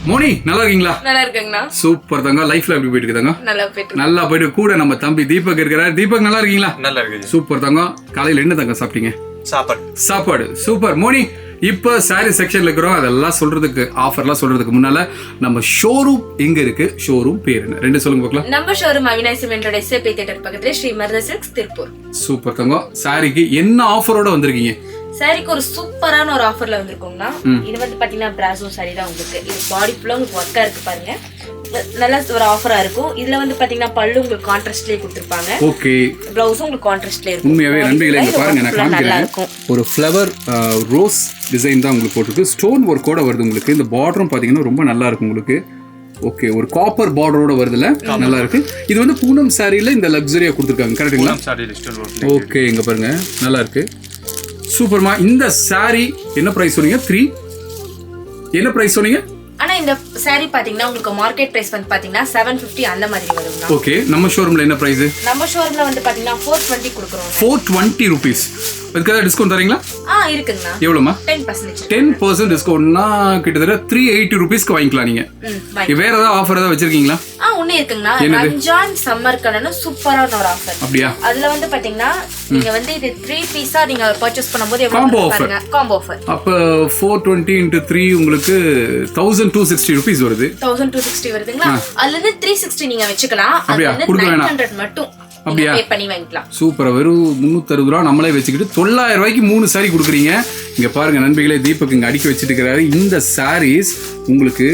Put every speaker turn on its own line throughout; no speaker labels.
மோனி நல்லா இருக்கீங்களா?
நல்லா இருக்கேங்கண்ணா.
சூப்பர் தங்க. லைஃப்ல எப்படி போயிட்டு இருக்குதாங்க? நல்லா போயிட்டு. கூட நம்ம தம்பி தீபக் இருக்கிறார். தீபக் நல்லா இருக்கீங்களா?
நல்லா இருக்கு.
சூப்பர் தங்க. காலையில என்ன தங்க சாப்பிட்டீங்க? சாப்பாடு. சூப்பர் மோனி. இப்ப சாரி செக்ஷன்ல இருக்கிறோம். அதெல்லாம் சொல்றதுக்கு ஆஃபர்லாம் சொல்றதுக்கு முன்னால நம்ம ஷோரூம் எங்க இருக்கு, ஷோரூம் பேர் என்ன, ரெண்டு சொல்லுங்க பார்க்கலாம்.
நம்ம ஷோரூம் அவினாசி மென்ரோட எஸ்ஏபி தியேட்டர் பக்கத்துல ஸ்ரீ மருத சில்க்ஸ் திருப்பூர்.
சூப்பர் தங்க. சாரிக்கு என்ன ஆஃபரோட வந்திருக்கீங்க?
சாரிக்கு ஒரு சூப்பரான ஒரு ஆஃபர்ல வந்திருக்கோம்னா, இது வந்து பாத்தீங்கன்னா பிராசோ சாரி தான் உங்களுக்கு. இது பாடி ஃபுல்லா உங்களுக்கு ஒர்க்கா இருக்கு பாருங்க. நல்ல ஒரு ஆஃபரா இருக்கும். இதுல வந்து பாத்தீங்கன்னா பல்லு உங்களுக்கு கான்ட்ராஸ்ட்லயே கொடுத்திருப்பாங்க.
ஓகே.
ப்ளவுஸும் உங்களுக்கு கான்ட்ராஸ்ட்லயே இருக்கும்.
உண்மையாவே நண்பர்களே இங்க பாருங்க, நான் காமிக்கிறேன். ஒரு ஃப்ளவர் ரோஸ் டிசைன் தான் உங்களுக்கு போட்டுருக்கு. ஸ்டோன் ஒர்க்கோட வருது உங்களுக்கு. இந்த பார்டரும் பாத்தீங்கன்னா ரொம்ப நல்லா இருக்கும் உங்களுக்கு. ஓகே, ஒரு காப்பர் பார்டரோட வருதுல, நல்லா இருக்கு. இது வந்து பூனம் சாரியில இந்த லக்ஸரியா கொடுத்துருக்காங்க, கரெக்ட்டுங்களா? ஓகே, இங்க பாருங்க நல்லா இருக்கு. சூப்பர்மா. இந்த சாரி என்ன பிரைஸ் சொன்னீங்க? 3 என்ன பிரைஸ் சொன்னீங்க?
ஆனா இந்த சாரி பாத்தீங்கன்னா உங்களுக்கு மார்க்கெட் பிரைஸ் வந்து பாத்தீங்கன்னா 750 அந்த மாதிரி வரும்னா.
ஓகே, நம்ம ஷோரூம்ல என்ன பிரைஸ்?
நம்ம ஷோரூம்ல வந்து பாத்தீங்கன்னா 420 கொடுக்குறோம்.
420 rupees. அதுக்காக டிஸ்கவுண்ட் தரீங்களா?
இருக்குங்கண்ணா.
எவ்வளவுமா?
10%
டிஸ்கவுண்ட்னா கிட்டத்தட்ட 380 rupeesக்கு வாங்கிக்கலாம் நீங்க. வேற ஏதாவது ஆஃபர் ஏதாவது வச்சிருக்கீங்களா?
ஒண்ணு இருக்குங்கண்ணா. ரம்ஜான் சம்மர் கலர்னு சூப்பரான ஒரு ஆஃபர்.
அப்படியா?
அதுல வந்து பாத்தீங்கன்னா நீங்க வந்து இது 3 பீஸா நீங்க பர்ச்சேஸ் பண்ணும்போது எவ்வளவு பாருங்க, காம்போ ஆஃபர்.
அப்ப 420 into 3 உங்களுக்கு 1260 rupees வருது.
1260 வருதுங்களா? அதுல இருந்து 360 நீங்க வெச்சுக்கலாம். அதுல இருந்து 900 மட்டும்
அப்படியே
பே பண்ணி வாங்கிக்கலாம்.
சூப்பரா. வெறும் 360 ரூபா நம்மளே வச்சுக்கிட்டு 900 ரூபாய்க்கு 3 சாரி கொடுக்குறீங்க. இங்க பாருங்க நண்பர்களே, தீபக் இங்க அடிக்க வச்சுட்டு இருக்கிறாரு. இந்த சாரீஸ் உங்களுக்கு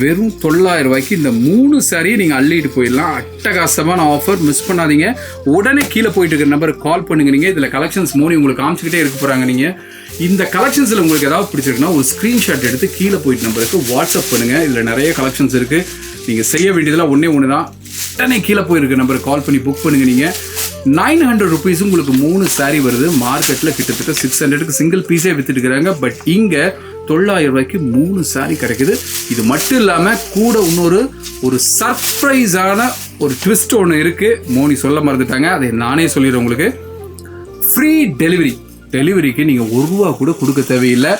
வெறும் 900 ரூபாய்க்கு இந்த 3 சாரியை நீங்க அள்ளிட்டு போயிடலாம். அட்டகாசமான ஆஃபர், மிஸ் பண்ணாதீங்க. உடனே கீழே போயிட்டு இருக்கிற நம்பருக்கு கால் பண்ணுங்க. நீங்க இதுல கலெக்ஷன்ஸ் மோனி உங்களுக்கு காமிச்சுக்கிட்டே இருக்க போறாங்க. நீங்க இந்த கலெக்ஷன்ஸ்ல உங்களுக்கு ஏதாவது பிடிச்சிருக்குன்னா ஒரு ஸ்கிரீன்ஷாட் எடுத்து கீழே போயிட்டு நம்பருக்கு வாட்ஸ்அப் பண்ணுங்க. இதுல நிறைய கலெக்ஷன்ஸ் இருக்கு. நீங்க செய்ய வேண்டியதெல்லாம் ஒண்ணே தான். உடனே கீழே போயிருக்க நம்பருக்கு கால் பண்ணி புக் பண்ணுங்க. நீங்க 900 rupees உங்களுக்கு 3 சாரி வருது. மார்க்கெட்ல கிட்டத்தட்ட 600க்கு சிங்கிள் பீஸே வித்துட்டு இருக்காங்க. பட் இங்க 900 ரூபாய்க்கு 3 சாரி கிடைக்குது. இது மட்டும் இல்லாம கூட ஒரு சர்ப்ரைஸான ஒரு ட்விஸ்ட் ஒன்று இருக்கு. மோனி சொல்ல மறந்துட்டாங்க, அதை நானே சொல்லிடுறேன் உங்களுக்கு. ஃப்ரீ டெலிவரிக்கு நீங்க 1 ரூபா கூட கொடுக்க தேவையில்லை.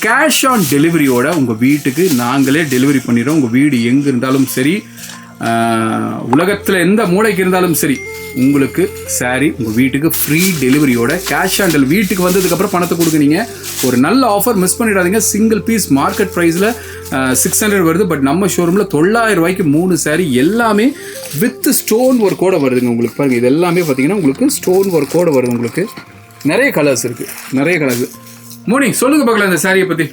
கேஷ் ஆன் டெலிவரியோட உங்க வீட்டுக்கு நாங்களே டெலிவரி பண்ணிடுறோம். உங்க வீடு எங்க இருந்தாலும் சரி, உலகத்துல எந்த மூளைக்கு இருந்தாலும் சரி, உங்களுக்கு சாரி உங்க வீட்டுக்கு ஃப்ரீ டெலிவரியோட கேஷ் ஆன் டெலிவரி. வீட்டுக்கு வந்ததுக்கு அப்புறம் பணத்தை கொடுக்குறீங்க. ஒரு நல்ல ஆஃபர், மிஸ் பண்ணிடாதீங்க. சிங்கிள் பீஸ் மார்க்கெட் பிரைஸ்ல 600 வருது. பட் நம்ம ஷோரூம்ல 900 ரூபாய்க்கு 3 சாரி, எல்லாமே வித் ஸ்டோன் ஒர்க்கோட வருதுங்க. உங்களுக்கு பாருங்க, இது எல்லாமே பாத்தீங்கன்னா உங்களுக்கு ஸ்டோன் ஒர்க்கோட வருது. உங்களுக்கு நிறைய கலர்ஸ் இருக்கு, நிறைய கலர்ஸ். மோனி சொல்லுங்க பார்க்கலாம் இந்த சாரியை பத்தி.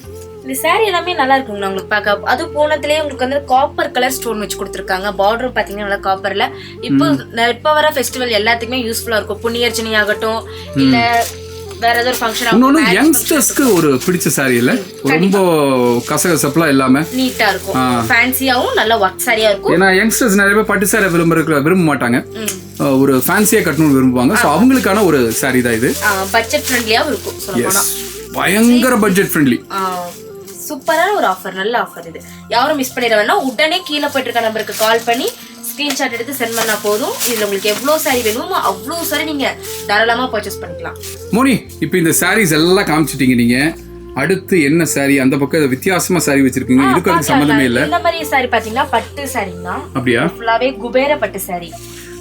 இந்த சாரி எல்லாமே நல்லா இருக்குங்க உங்களுக்கு பார்க்க. அது போனதுலயே உங்களுக்கு வந்து காப்பர் கலர் ஸ்டோன் வச்சு கொடுத்துருக்காங்க. பார்டர் பாத்தீங்கன்னா நல்லா காப்பர்ல. இப்போ வர ஃபெஸ்டிவல் எல்லாத்துக்குமே யூஸ்ஃபுல்லா இருக்கும். புண்ணியர்ச்சனை ஆகட்டும், இல்ல வேற ஏதாவது ஃபங்க்ஷன்
ஆகட்டும். யங்ஸ்டர்ஸ்க்கு ஒரு பிடிச்ச சாரி இல்ல, ரொம்ப கசகசப்பெல்லாம் இல்லாம
நீட்டா இருக்கும், ஃபேன்சியாவும் நல்ல ஒர்க் சாரியா இருக்கும்.
ஏன்னா யங்ஸ்டர்ஸ் நிறைய பேர் பட்டு சாரி விரும்ப மாட்டாங்க, ஒரு ஃபேன்சியா கட்டணும்னு விரும்புவாங்க. ஸோ அவங்களுக்கான ஒரு சாரி தான் இது.
பட்ஜெட் ஃப்ரெண்ட்லியாவும் இருக்கும் சொல்லப்போனா.
பயங்கர பட்ஜெட் ஃப்ரெண்ட்லி.
சூப்பரான ஒரு ஆஃபர், நல்ல ஆஃபர் இது. யாரும் மிஸ் பண்ணிட வேண்டாம். உடனே கீழே போயிட்டு இருக்க நம்பருக்கு கால் பண்ணி ஸ்கிரீன்ஷாட் எடுத்து சென்ட் பண்ணா போதும். இதுல உங்களுக்கு எவ்வளவு சாரி வேணுமோ அவ்வளவு சாரி நீங்க தாராளமா பர்ச்சேஸ் பண்ணிக்கலாம்.
மோனி, இப்போ இந்த சாரீஸ் எல்லாம் காமிச்சிட்டீங்க. நீங்க அடுத்து என்ன சாரி, அந்த பக்கம் வித்தியாசமா சாரி வச்சிருக்கீங்க, இதுக்கு அதுக்கு சம்பந்தமே இல்ல.
இந்த மாதிரி சாரி பாத்தீங்கன்னா பட்டு சாரினா.
அப்படியா?
ஃபுல்லாவே குபேர பட்டு சாரி.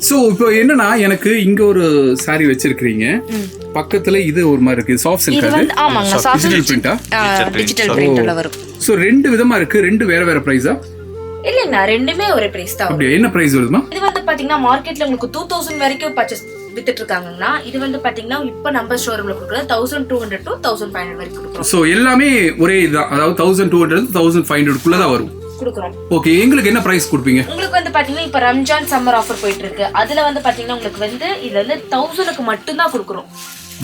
சோ இப்போ என்னன்னா, எனக்கு இங்க ஒரு சாரி வச்சிருக்கீங்க, பக்கத்துல இது ஒரு மாதிரி இருக்கு, சாஃப்ட் சில்க். அது
ஆமாங்க,
டிஜிட்டல் பிரிண்டா?
டிஜிட்டல் பிரிண்ட்ல வரும்.
சோ ரெண்டு விதமா இருக்கு. ரெண்டு வேற பிரைஸா?
இல்லங்க, ரெண்டுமே ஒரே பிரைஸ் தான்.
அப்படியே என்ன பிரைஸ் வருதுமா?
இது வந்து பாத்தீங்கன்னா மார்க்கெட்ல உங்களுக்கு 2000 வரைக்கும் பர்ச்சேஸ் வித்துட்டு இருக்காங்கன்னா, இது வந்து பாத்தீங்கன்னா இப்ப நம்ம ஷோரூம்ல கொடுக்குறது 1200 to 1500 வரைக்கும் கொடுக்குறோம்.
சோ எல்லாமே ஒரே இதுதான், அதாவது 1200 to 1500 குள்ள தான் வரும்
கொடுக்குறோம்.
ஓகே, எங்களுக்கு என்ன பிரைஸ் கொடுப்பீங்க?
உங்களுக்கு வந்து பாத்தீங்கன்னா இப்ப ரம்ஜான் சம்மர் ஆஃபர் போயிட்டு இருக்கு. அதுல வந்து பாத்தீங்கன்னா உங்களுக்கு வந்து இதுல வந்து 1000க்கு மட்டும் தான் கொடுக்குறோம்.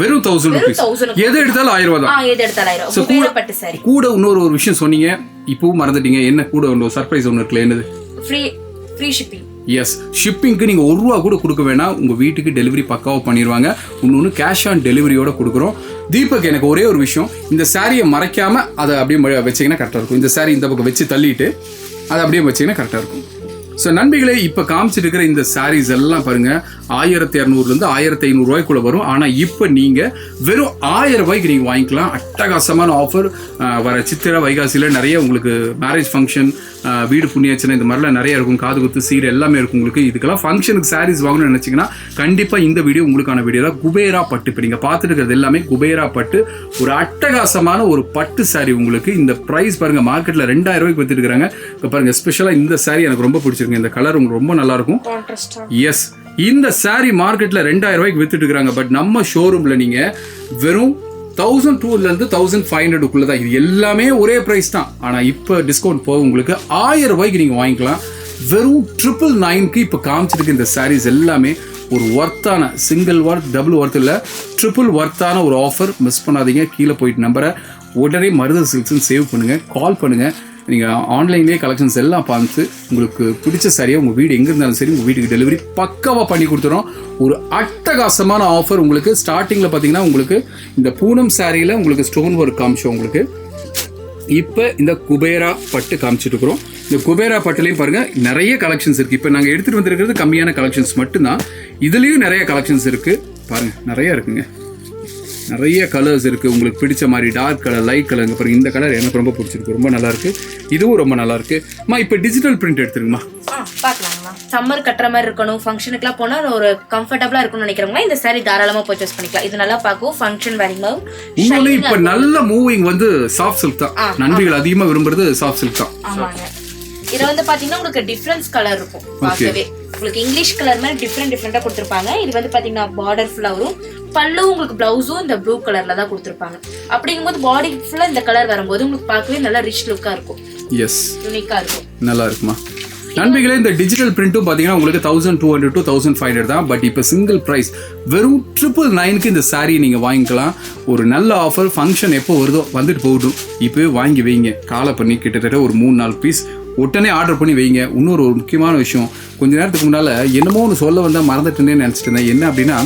வெறும் 1000 rupees. எது எடுத்தாலும் 1000 ரூபாய் தான்.
எது எடுத்தாலும் 1000. குபேர பட்டு சாரி.
கூட இன்னொரு விஷயம் சொன்னீங்க, இப்பவும் மறந்துட்டீங்க. என்ன கூட ஒரு சர்ப்ரைஸ் ஒன்னு இருக்குல்ல, என்னது?
Free shipping.
எஸ், ஷிப்பிங்க்கு நீங்க 1 ரூபா கூட கொடுக்க வேணாம். உங்க வீட்டுக்கு டெலிவரி பக்காவா பண்ணிடுவாங்க. இன்னொன்னு கேஷ் ஆன் டெலிவரியோட கொடுக்குறோம். தீபக், எனக்கு ஒரே ஒரு விஷயம், இந்த சாரியை மறைக்காம அதை அப்படியே வச்சீங்கன்னா கரெக்டா இருக்கும். இந்த சாரி இந்த பக்கம் வச்சு தள்ளிட்டு அதை அப்படியே வச்சீங்கன்னா கரெக்டா இருக்கும். ஸோ நண்பிகளே இப்போ காமிச்சிட்டு இருக்கிற இந்த சாரீஸ் எல்லாம் பாருங்க 1200 1500 ரூபாய்க்குள்ள வரும். ஆனால் இப்போ நீங்கள் வெறும் 1000 ரூபாய்க்கு நீங்கள் வாங்கிக்கலாம். அட்டகாசமான ஆஃபர். வர சித்திரை வைகாசியில் நிறைய உங்களுக்கு மேரேஜ் ஃபங்க்ஷன், வீடு புண்ணியாச்சனை இந்த மாதிரிலாம் நிறைய இருக்கும். காது குத்து சீர் எல்லாமே இருக்கும் உங்களுக்கு. இதுக்கெல்லாம் ஃபங்க்ஷனுக்கு சாரீஸ் வாங்கணும்னு நினச்சிங்கன்னா கண்டிப்பாக இந்த வீடியோ உங்களுக்கான வீடியோ தான். குபேரா பட்டு. இப்போ நீங்கள் பார்த்துட்டு இருக்கிறது எல்லாமே குபேரா பட்டு. ஒரு அட்டகாசமான ஒரு பட்டு சாரீ உங்களுக்கு. இந்த ப்ரைஸ் பாருங்கள், மார்க்கெட்டில் 2000 ரூபாய்க்கு வித்துட்டு இருக்காங்க. இப்போ பாருங்கள், ஸ்பெஷலாக இந்த சாரீ எனக்கு ரொம்ப பிடிச்சிருக்கு. இந்த கலர் உங்களுக்கு ரொம்ப நல்லா இருக்கும். எஸ், இந்த சாரீ மார்க்கெட்டில் 2000 ரூபாய்க்கு வித்துட்டு இருக்காங்க. பட் நம்ம ஷோரூமில் நீங்கள் வெறும் 1200 1500 தான். இது எல்லாமே ஒரே ப்ரைஸ் தான். ஆனால் இப்போ டிஸ்கவுண்ட் போக உங்களுக்கு 1000 ரூபாய்க்கு நீங்கள் வாங்கிக்கலாம். வெறும் 999க்கு இப்போ காமிச்சிருக்கு. இந்த சாரீஸ் எல்லாமே ஒரு ஒர்த்தான, சிங்கிள் ஒர்த் டபுள் ஒர்த் இல்லை, ட்ரிபிள் ஒர்த்தான ஒரு ஆஃபர். மிஸ் பண்ணாதீங்க. கீழே போயிட்டு நம்பரை உடனே மருதர் சில்க்ஸ்ன்னு சேவ் பண்ணுங்கள், கால் பண்ணுங்கள். நீங்கள் ஆன்லைன்லேயே கலெக்ஷன்ஸ் எல்லாம் பார்த்து உங்களுக்கு பிடிச்ச சாரியாக உங்கள் வீடு எங்கே இருந்தாலும் சரி உங்கள் வீட்டுக்கு டெலிவரி பக்காவாக பண்ணி கொடுத்துறோம். ஒரு அட்டகாசமான ஆஃபர் உங்களுக்கு. ஸ்டார்டிங்கில் பார்த்தீங்கன்னா உங்களுக்கு இந்த பூனம் சாரியில் உங்களுக்கு ஸ்டோன் ஒர்க் காமிச்சோம் உங்களுக்கு. இப்போ இந்த குபேரா பட்டு காமிச்சிட்டு இருக்கிறோம். இந்த குபேரா பட்டுலேயும் பாருங்கள் நிறைய கலெக்ஷன்ஸ் இருக்குது. இப்போ நாங்கள் எடுத்துகிட்டு வந்துருக்கிறது கம்மியான கலெக்ஷன்ஸ் மட்டும்தான். இதுலேயும் நிறைய கலெக்ஷன்ஸ் இருக்குது பாருங்கள், நிறைய இருக்குங்க. நிறைய கலர்ஸ் இருக்குது. உங்களுக்கு பிடிச்ச மாதிரி டார்க் கலர், லைட் கலர். பாருங்க, இந்த கலர் எனக்கு ரொம்ப பிடிச்சிருக்கு, ரொம்ப நல்லா இருக்கு. இதுவும் ரொம்ப நல்லா இருக்கு. இப்போ டிஜிட்டல் பிரிண்ட் எடுத்துருங்கம்மா.
பார்க்கலாங்களா? சம்மர் கட்டுற மாதிரி இருக்கணும், ஃபங்க்ஷனுக்குலாம் போனால் ஒரு கம்ஃபர்டபுளாக இருக்கும்னு நினைக்கிறவங்க இந்த சாரி தாராளமாக பர்ச்சேஸ் பண்ணிக்கலாம். இது நல்லா பார்க்கும், ஃபங்க்ஷன் வேரிங்கும்.
இன்னொன்று இப்போ நல்ல மூவிங் வந்து சாஃப்ட் சில்க் தான். நண்பிகள் அதிகமாக விரும்புறது சாஃப்ட் சில்க் தான்.
ஆமாங்க. இது வந்து பாத்தீங்கன்னா உங்களுக்கு டிஃபரன்ஸ் கலர் இருக்கும் பார்க்கவே. உங்களுக்கு இங்கிலீஷ் கலர் மாதிரி டிஃப்ரெண்டா கொடுத்துருப்பாங்க. இது வந்து பாத்தீங்கன்னா பார்டர் ஃபுல்லா வரும். பல்லு உங்களுக்கு பிளவுஸும் இந்த ப்ளூ கலர்ல தான் கொடுத்துருப்பாங்க. அப்படிங்கும்போது பாடி ஃபுல்லா இந்த கலர் வரும்போது உங்களுக்கு பார்க்கவே நல்லா ரிச் லுக்கா இருக்கும்.
எஸ்,
யூனிக்கா இருக்கும்,
நல்லா இருக்குமா. நண்பிகளே, இந்த டிஜிட்டல் பிரிண்ட்டும் பார்த்தீங்கன்னா உங்களுக்கு 1200 to 1500 தான். பட் இப்போ சிங்கிள் ப்ரைஸ் வெறும் 999க்கு இந்த சாரீ நீங்கள் வாங்கிக்கலாம். ஒரு நல்ல ஆஃபர். ஃபங்க்ஷன் எப்போ வருதோ வந்துட்டு போகட்டும், இப்போவே வாங்கி வைங்க. காலை பண்ணி கிட்டத்தட்ட ஒரு 3-4 பீஸ் உடனே ஆர்டர் பண்ணி வைங்க. இன்னொரு ஒரு முக்கியமான விஷயம், கொஞ்ச நேரத்துக்கு முன்னால் என்னமோ ஒன்று சொல்ல வந்தால் மறந்துட்டேன்னு நினச்சிட்டு இருந்தேன். என்ன அப்படின்னா,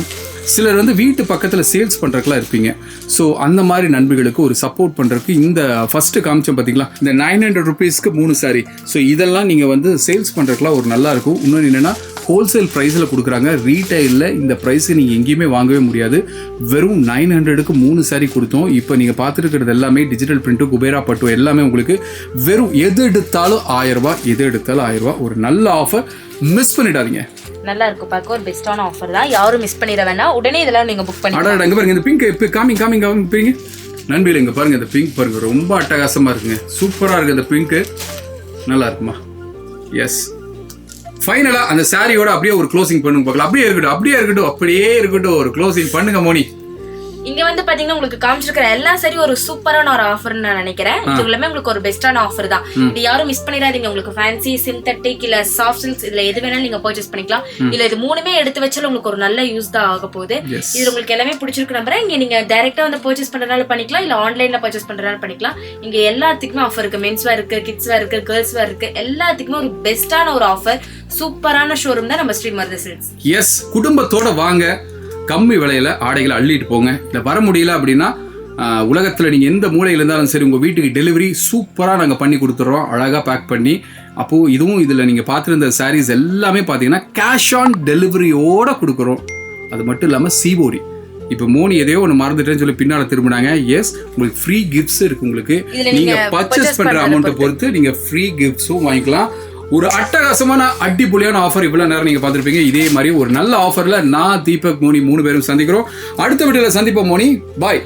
சிலர் வந்து வீட்டு பக்கத்தில் சேல்ஸ் பண்ணுறதுக்குலாம் இருப்பீங்க. ஸோ அந்த மாதிரி நண்பர்களுக்கு ஒரு சப்போர்ட் பண்ணுறதுக்கு இந்த ஃபஸ்ட்டு காமிச்சோம் பார்த்தீங்களா, இந்த 900 rupeesக்கு 3 சாரி. ஸோ இதெல்லாம் நீங்கள் வந்து சேல்ஸ் பண்ணுறதுக்குலாம் ஒரு நல்லா இருக்கும். இன்னொன்று என்னென்னா, ஹோல்சேல் ப்ரைஸில் கொடுக்குறாங்க. ரீட்டைலில் இந்த ப்ரைஸை நீங்கள் எங்கேயுமே வாங்கவே முடியாது. வெறும் 900க்கு 3 சாரி கொடுத்தோம். இப்போ நீங்கள் பார்த்துருக்கிறது எல்லாமே டிஜிட்டல் பிரிண்ட்டு, குபேரா பட்டு எல்லாமே உங்களுக்கு வெறும் எது எடுத்தாலும் 1000 ரூபாய், எது எடுத்தாலும் 1000 ரூபாய். ஒரு நல்ல ஆஃபர், மிஸ் பண்ணிடாதீங்க.
நல்லா இருக்கும், பார்க்க ஒரு பெஸ்டான ஆஃபர் தான். யாரும் மிஸ் பண்ணிட வேணாம். உடனே இதெல்லாம் நீங்க புக் பண்ணி.
அட அங்க பாருங்க, இந்த பிங்க் இப்போ காமிங்க. நண்பியில் இங்கே பாருங்க, இந்த பிங்க் பாருங்க, ரொம்ப அட்டகாசமா இருக்குங்க. சூப்பரா இருக்கு இந்த பிங்க், நல்லா இருக்குமா. எஸ், ஃபைனலா அந்த சாரியோட அப்படியே ஒரு க்ளோசிங் பண்ணுங்க பார்க்கலாம். அப்படியே இருக்கட்டும் ஒரு க்ளோசிங் பண்ணுங்க மோனி.
இங்க வந்து பாத்தீங்கன்னா உங்களுக்கு காமிச்சிருக்கிற எல்லா சரி ஒரு சூப்பரான ஒரு ஆஃபர்னு நான் நினைக்கிறேன். இது எல்லாமே உங்களுக்கு ஒரு பெஸ்டான ஆஃபர் தான். இது யாரும் மிஸ் பண்ணிடாதீங்க. உங்களுக்கு ஃபேன்சி, சிந்தட்டிக் இல்ல சாஃப்ட் சில்க்ஸ் இதுல எது வேணாலும் நீங்க பர்ச்சேஸ் பண்ணிக்கலாம். இல்ல இது மூணுமே எடுத்து வச்சாலும் உங்களுக்கு ஒரு நல்ல யூஸ் தான் ஆக போகுது. இது உங்களுக்கு எல்லாமே பிடிச்சிருக்கு நம்புறேன். இங்க நீங்க டைரக்டா வந்து பர்ச்சேஸ் பண்றதுனால பண்ணிக்கலாம், இல்ல ஆன்லைன்ல பர்ச்சேஸ் பண்றதுனால பண்ணிக்கலாம். இங்க எல்லாத்துக்குமே ஆஃபர் இருக்கு. மென்ஸ் வேர் இருக்கு, கிட்ஸ் வேர் இருக்கு, கேர்ள்ஸ் வேர் இருக்கு. எல்லாத்துக்குமே ஒரு பெஸ்டான ஒரு ஆஃபர், சூப்பரான ஷோரூம் தான் நம்ம ஸ்ரீ மருதர் சில்க்ஸ்.
எஸ், குடும்பத்தோட வாங்க, கம்மி விலையில ஆடைகளை அள்ளிட்டு போங்க. இல்லை வர முடியல அப்படின்னா உலகத்தில் நீங்கள் எந்த மூலையில் இருந்தாலும் சரி உங்கள் வீட்டுக்கு டெலிவரி சூப்பராக நாங்கள் பண்ணி கொடுத்துட்றோம், அழகாக பேக் பண்ணி. அப்போது இதுவும் இதில் நீங்கள் பார்த்துருந்த சாரீஸ் எல்லாமே பார்த்தீங்கன்னா கேஷ் ஆன் டெலிவரியோடு கொடுக்குறோம். அது மட்டும் இல்லாமல் சிஓடி. இப்போ மோனி எதையோ ஒன்று மறந்துட்டேன்னு சொல்லி பின்னால் திரும்பினாங்க. எஸ், உங்களுக்கு ஃப்ரீ கிஃப்ட்ஸ் இருக்குது. உங்களுக்கு நீங்கள் பர்ச்சேஸ் பண்ணுற அமௌண்ட்டை பொறுத்து நீங்கள் ஃப்ரீ கிஃப்ட்ஸும் வாங்கிக்கலாம். ஒரு அட்டகாசமான அடிப்பொலியான ஆஃபர் இவ்வளவு நேரம் நீங்க பார்த்துருப்பீங்க. இதே மாதிரி ஒரு நல்ல ஆஃபர்ல நான், தீபக், மோனி 3 பேரும் சந்திக்கிறோம். அடுத்த வீடியோல சந்திப்போம் மோனி. பாய்.